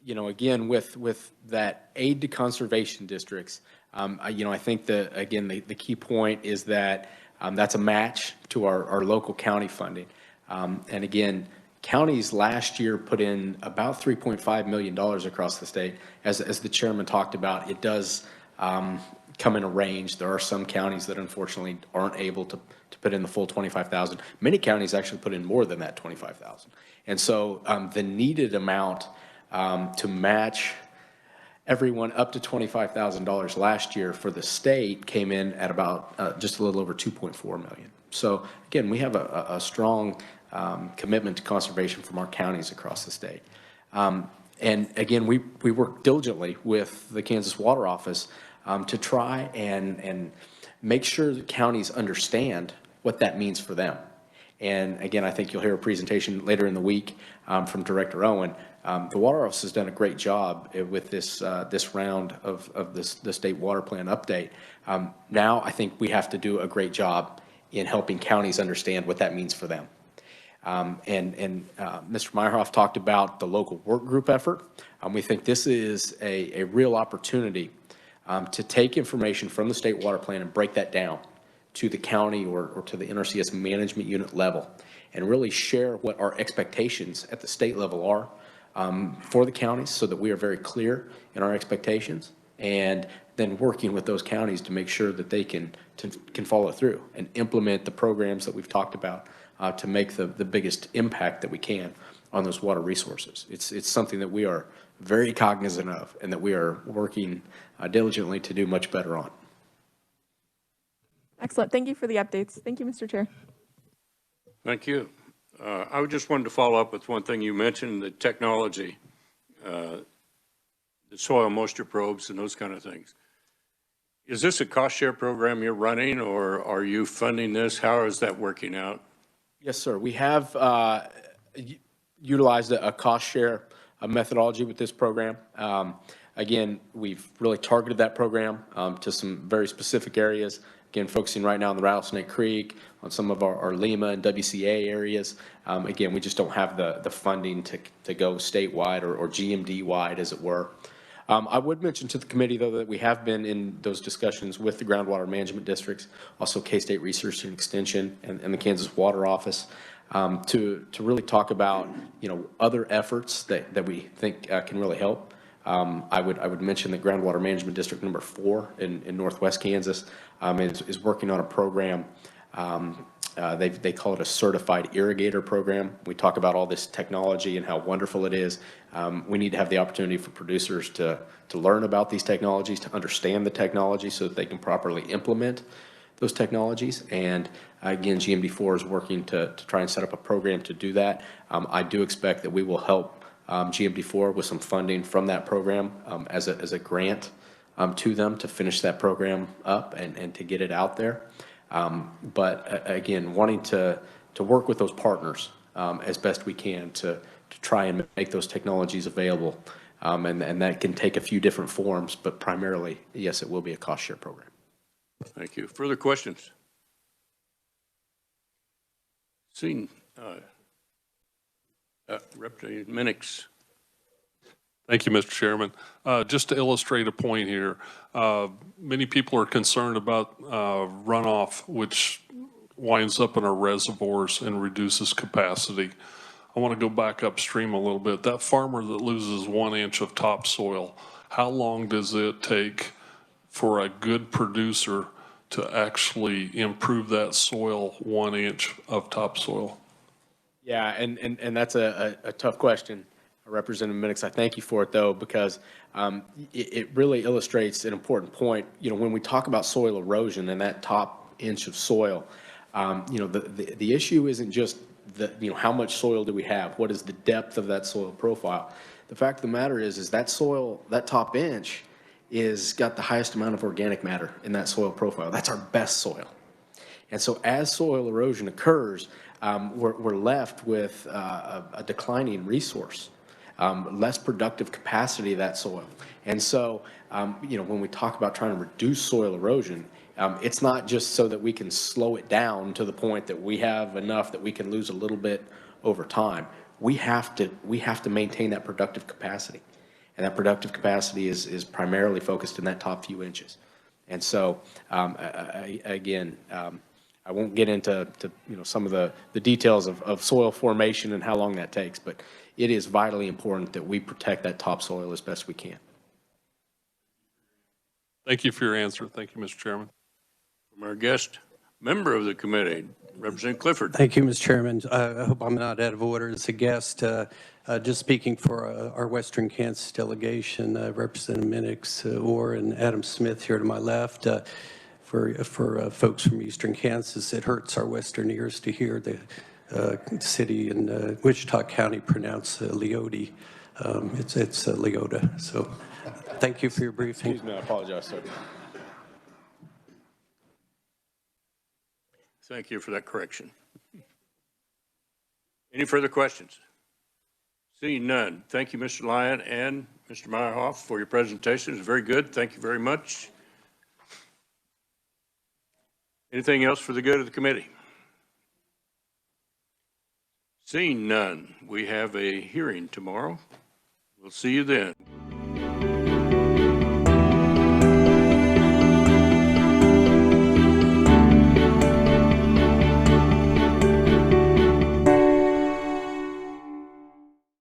C: Again, with that aid to conservation districts, I think the key point is that that's a match to our local county funding. And again, counties last year put in about $3.5 million across the state. As the chairman talked about, it does come in a range. There are some counties that unfortunately aren't able to put in the full 25,000. Many counties actually put in more than that 25,000. And so the needed amount to match everyone up to $25,000 last year for the state came in at about just a little over 2.4 million. So again, we have a strong commitment to conservation from our counties across the state. And again, we work diligently with the Kansas Water Office to try and make sure the counties understand what that means for them. And again, I think you'll hear a presentation later in the week from Director Owen. The Water Office has done a great job with this round of the state water plan update. Now I think we have to do a great job in helping counties understand what that means for them. Mr. Meyerhoff talked about the local work group effort. We think this is a real opportunity to take information from the state water plan and break that down to the county or to the NRCS management unit level and really share what our expectations at the state level are for the counties so that we are very clear in our expectations, and then working with those counties to make sure that they can follow through and implement the programs that we've talked about to make the biggest impact that we can on those water resources. It's something that we are very cognizant of and that we are working diligently to do much better on.
I: Excellent. Thank you for the updates. Thank you, Mr. Chair.
A: Thank you. I just wanted to follow up with one thing you mentioned, the technology, the soil moisture probes and those kind of things. Is this a cost share program you're running, or are you funding this? How is that working out?
C: Yes, sir. We have utilized a cost share methodology with this program. Again, we've really targeted that program to some very specific areas. Again, focusing right now on the Rattlesnake Creek, on some of our Lima and WCA areas. Again, we just don't have the funding to go statewide or GMD wide, as it were. I would mention to the committee, though, that we have been in those discussions with the groundwater management districts, also K-State Research and Extension and the Kansas Water Office, to really talk about, other efforts that we think can really help. I would mention that groundwater management district number 4 in northwest Kansas is working on a program. They call it a certified irrigator program. We talk about all this technology and how wonderful it is. We need to have the opportunity for producers to learn about these technologies, to understand the technology so that they can properly implement those technologies. And again, GMD4 is working to try and set up a program to do that. I do expect that we will help GMD4 with some funding from that program as a grant to them to finish that program up and to get it out there. But again, wanting to work with those partners as best we can to try and make those technologies available. And that can take a few different forms, but primarily, yes, it will be a cost share program.
A: Thank you. Further questions? Seeing Representative Minix.
E: Thank you, Mr. Chairman. Just to illustrate a point here, many people are concerned about runoff, which winds up in our reservoirs and reduces capacity. I want to go back upstream a little bit. That farmer that loses 1 inch of topsoil, how long does it take for a good producer to actually improve that soil 1 inch of topsoil?
C: Yeah, and that's a tough question, Representative Minix. I thank you for it, though, because it really illustrates an important point. When we talk about soil erosion and that top inch of soil, the issue isn't just how much soil do we have? What is the depth of that soil profile? The fact of the matter is that soil, that top inch, is got the highest amount of organic matter in that soil profile. That's our best soil. And so as soil erosion occurs, we're left with a declining resource, less productive capacity of that soil. And so, when we talk about trying to reduce soil erosion, it's not just so that we can slow it down to the point that we have enough that we can lose a little bit over time. We have to maintain that productive capacity. And that productive capacity is primarily focused in that top few inches. And so, again, I won't get into some of the details of soil formation and how long that takes, but it is vitally important that we protect that topsoil as best we can.
E: Thank you for your answer. Thank you, Mr. Chairman.
A: From our guest member of the committee, Representative Clifford.
J: Thank you, Mr. Chairman. I hope I'm not out of order. As a guest, just speaking for our Western Kansas delegation, Representative Minix, Orr, and Adam Smith here to my left. For folks from Eastern Kansas, it hurts our Western ears to hear the city in Wichita County pronounce Leota. It's Leota. So thank you for your briefing.
C: Excuse me, I apologize, sir.
A: Thank you for that correction. Any further questions? Seeing none. Thank you, Mr. Lyon and Mr. Meyerhoff, for your presentation. It was very good. Thank you very much. Anything else for the good of the committee? Seeing none, we have a hearing tomorrow. We'll see you then.